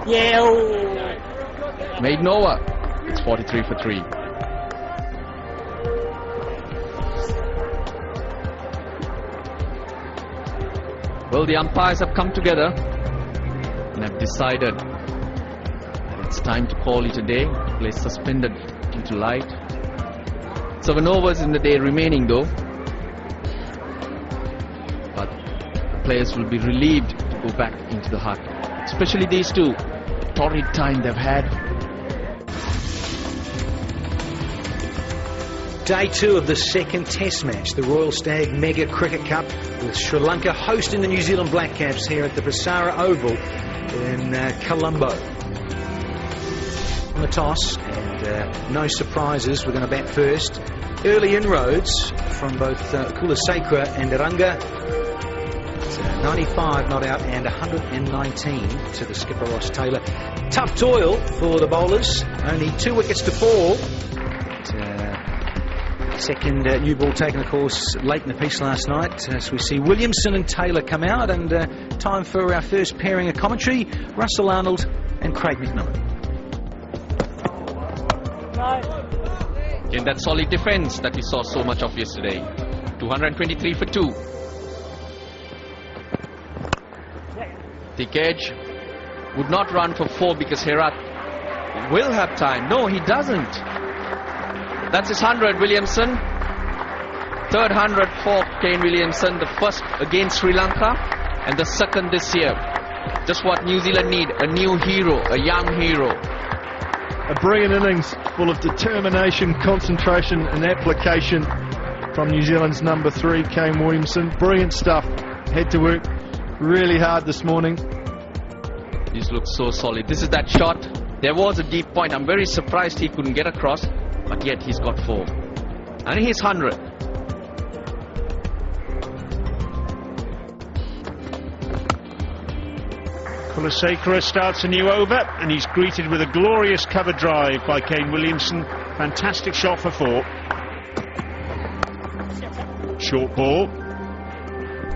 Yeah. Oh. Made Nova. It's 43 for 3. Well, the umpires have come together and have decided that it's time to call it a day. Play suspended due to light. 7 overs in the day remaining though. But players will be relieved to go back into the hut. Especially these two. Torrid time they've had. Day 2 of the second test match, the Royal Stag Mega Cricket Cup, with Sri Lanka hosting the New Zealand Black Caps here at the Pasara Oval in Colombo. On the toss, and no surprises, we're going to bat first. Early inroads from both Kulasekara and Ranga. 95 not out and 119 to the skipper Ross Taylor. Tough toil for the bowlers, only 2 wickets to fall. Second new ball taken, of course, late in the piece last night. So we see Williamson and Taylor come out, and time for our first pairing of commentary, Russell Arnold and Craig McMillan. In that solid defence that we saw so much of yesterday. 223 for 2. Thick edge. Would not run for 4 because Herath will have time. No, he doesn't. That's his 100, Williamson. Third 100 for Kane Williamson. The first against Sri Lanka and the second this year. Just what New Zealand need. A new hero, a young hero. A brilliant innings full of determination, concentration and application from New Zealand's number 3, Kane Williamson. Brilliant stuff. Had to work really hard this morning. This looks so solid. This is that shot. There was a deep point. I'm very surprised he couldn't get across, but yet he's got 4. And he's 100. Kulasekara starts a new over, and he's greeted with a glorious cover drive by Kane Williamson. Fantastic shot for 4. Short ball.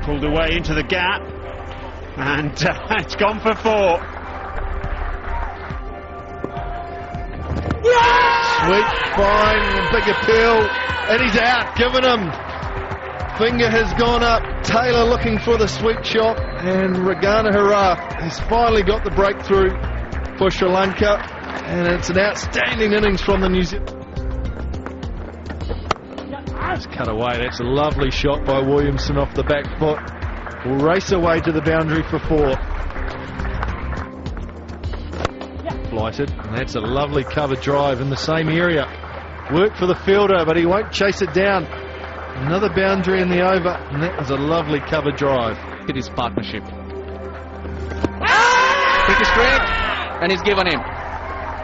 Pulled away into the gap. And it's gone for 4. Sweet, fine, big appeal, and he's out, giving him. Finger has gone up, Taylor looking for the sweet shot, and Regana Herath has finally got the breakthrough for Sri Lanka, and it's an outstanding innings from the New Zealand. It's cut away, that's a lovely shot by Williamson off the back foot. Will race away to the boundary for 4. Flighted, and that's a lovely cover drive in the same area. Work for the fielder, but he won't chase it down. Another boundary in the over, and that was a lovely cover drive. Look at his partnership. Quick straight, and he's given him.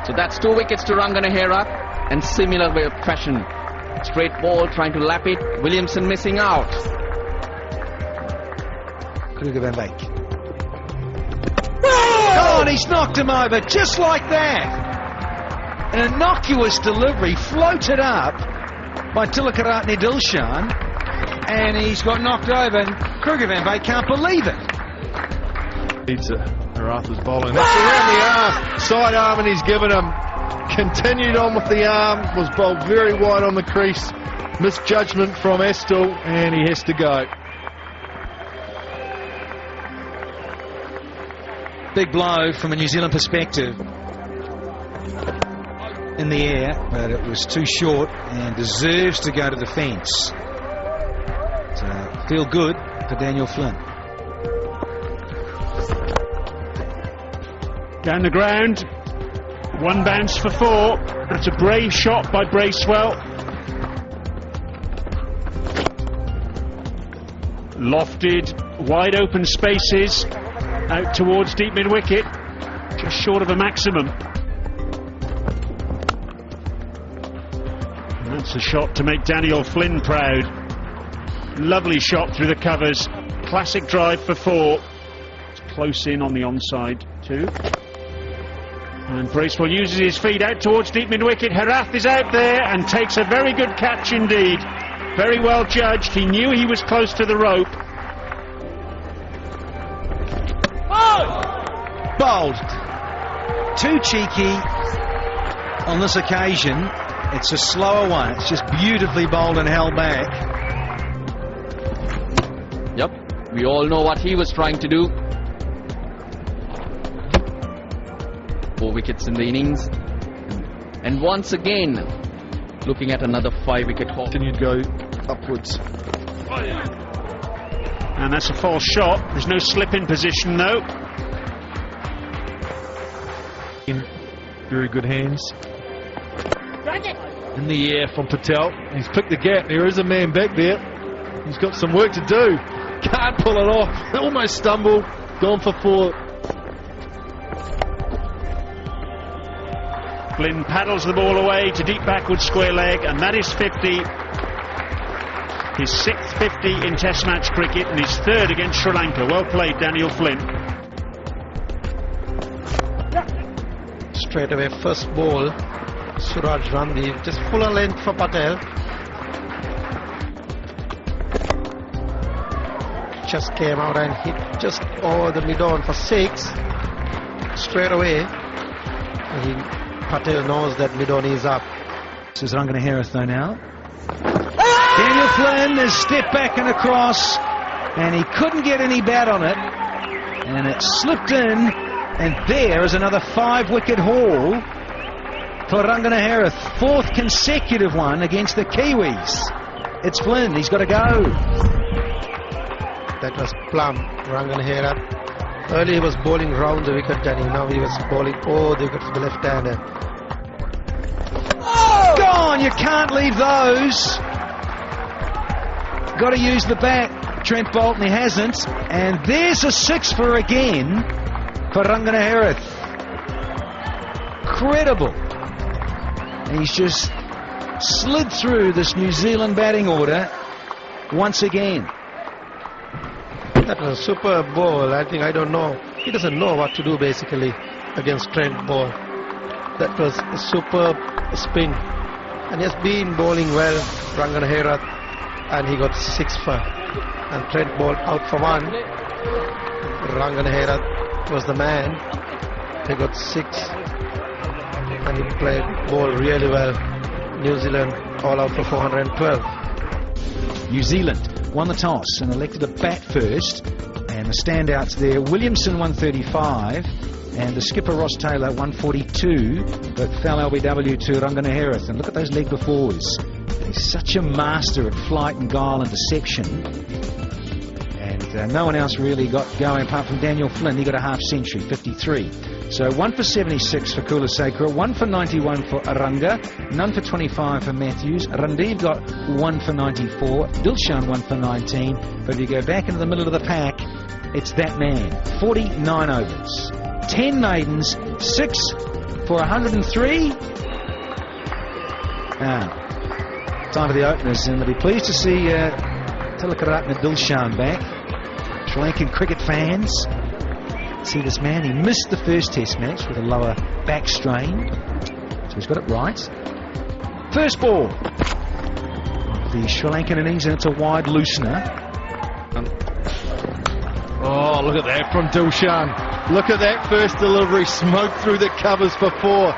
So that's 2 wickets to Rangana Herath, and similar way of fashion. Straight ball, trying to lap it. Williamson missing out. Kruger Van Beek. Oh, and he's knocked him over just like that. An innocuous delivery floated up by Tilakaratne Dilshan, and he's got knocked over, and Kruger Van Beek can't believe it. Herath was bowling. That's around the arm, side arm, and he's given him. Continued on with the arm, was bowled very wide on the crease. Misjudgment from Estel, and he has to go. Big blow from a New Zealand perspective in the air, but it was too short and deserves to go to the fence. So feel good for Daniel Flynn. Down the ground, 1 bounce for 4. That's a brave shot by Bracewell. Lofted, wide open spaces. Out towards deep mid-wicket, just short of a maximum. And that's a shot to make Daniel Flynn proud. Lovely shot through the covers. Classic drive for 4. It's close in on the onside too. And Bracewell uses his feet out towards deep mid-wicket. Herath is out there and takes a very good catch indeed. Very well judged. He knew he was close to the rope. Bowled. too cheeky on this occasion. It's a slower one. It's just beautifully bowled and held back. Yep, we all know what he was trying to do. 4 wickets in the innings. And once again, looking at another 5-wicket haul. Continued go upwards. And that's a false shot. There's no slip in position though. In very good hands. In the air from Patel. He's picked the gap. There is a man back there. He's got some work to do. Can't pull it off. Almost stumbled. Gone for 4. Flynn paddles the ball away to deep backward square leg, and that is 50. His 6th 50 in Test match cricket, and his 3rd against Sri Lanka. Well played, Daniel Flynn. Straight away, first ball, Suraj Randeep, just fuller length for Patel. Just came out and hit just over the mid-on for 6. Straight away. Patel knows that mid-on is up. This is Rangana Harith though now. Daniel Flynn has stepped back and across, and he couldn't get any bat on it, and it slipped in, and there is another 5-wicket haul for Rangana Harith. 4th consecutive one against the Kiwis. It's Flynn, he's got to go. That was plumb, Rangana Harith. Earlier he was bowling round the wicket, Danny. Now he was bowling over the wicket for the left-hander. Gone! You can't leave those. Got to use the bat. Trent Boult, and he hasn't. And there's a 6 for again for Rangana Harith. Incredible. And he's just slid through this New Zealand batting order once again. That was a superb ball. I don't know. He doesn't know what to do basically against Trent Boult. That was a superb spin. And he has been bowling well, Rangana Harith, and he got 6 for. And Trent Boult out for 1. Rangana Harith was the man. He got 6. And he played ball really well. New Zealand all out for 412. New Zealand won the toss and elected to bat first, and the standouts there, Williamson 135 and the skipper Ross Taylor 142, but fell LBW to Rangana Harith. And look at those leg befores. He's such a master at flight and guile and deception, and no one else really got going apart from Daniel Flynn. He got a half century, 53. So 1 for 76 for Kulasekara, 1 for 91 for Aranga, none for 25 for Matthews. Randeep got 1 for 94, Dilshan 1 for 19. But if you go back into the middle of the pack, it's that man. 49 overs, 10 maidens, 6 for 103. Now, time for the openers, and they'll be pleased to see Tilakaratne Dilshan back. Sri Lankan cricket fans see this man. He missed the first test match with a lower back strain, so he's got it right. First ball of the Sri Lankan innings, and it's a wide loosener. Oh, look at that from Dilshan. Look at that first delivery, smoke through the covers for 4.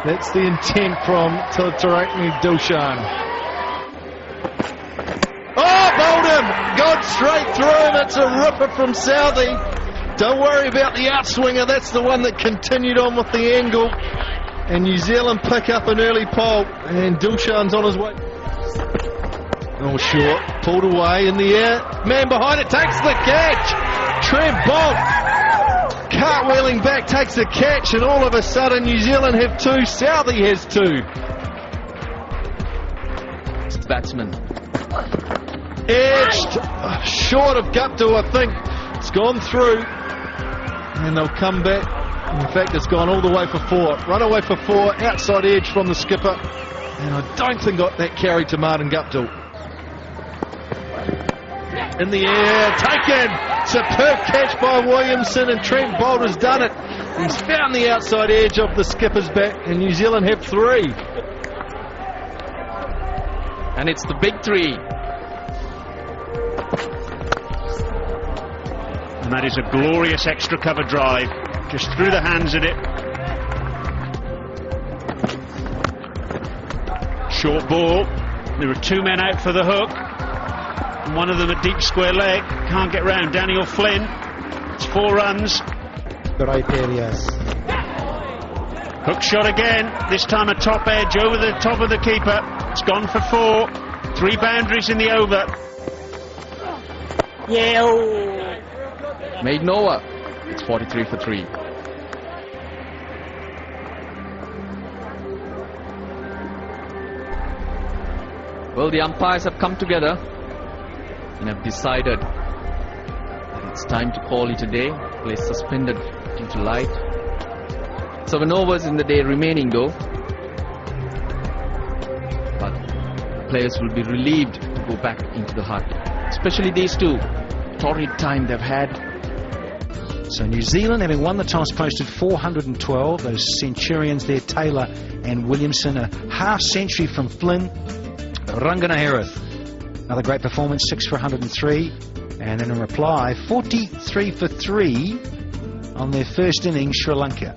That's the intent from Tilakaratne Dilshan. Oh, bowled him! Gone straight through him. It's a ripper from Southey. Don't worry about the outswinger. That's the one that continued on with the angle. And New Zealand pick up an early pole. And Dilshan's on his way. Oh, short. Pulled away in the air. Man behind it takes the catch. Trent Boult cartwheeling back, takes the catch, and all of a sudden New Zealand have 2. Southey has 2. Batsman. Edged short of Guptill, I think. It's gone through, and they'll come back. In fact, it's gone all the way for 4. Run away for 4, outside edge from the skipper, and I don't think got that carried to Martin Guptill. In the air, taken. Superb catch by Williamson, and Trent Boult has done it. He's found the outside edge of the skipper's bat, and New Zealand have 3. And it's the big 3. And that is a glorious extra cover drive, just through the hands of it. Short ball. There are two men out for the hook. And one of them a deep square leg. Can't get round. Daniel Flynn. It's 4 runs. The right areas. Hook shot again. This time a top edge over the top of the keeper. It's gone for 4. 3 boundaries in the over. Made Noah. It's 43 for 3. Well, the umpires have come together and have decided that it's time to call it a day. Play suspended due to light. 7 overs in the day remaining though. But the players will be relieved to go back into the hut. Especially these two. Torrid time they've had. So New Zealand, having won the toss, posted 412. Those centurions there, Taylor and Williamson, a half century from Flynn. Ranganaherath, another great performance, 6 for 103. And then in reply, 43 for 3 on their first innings, Sri Lanka.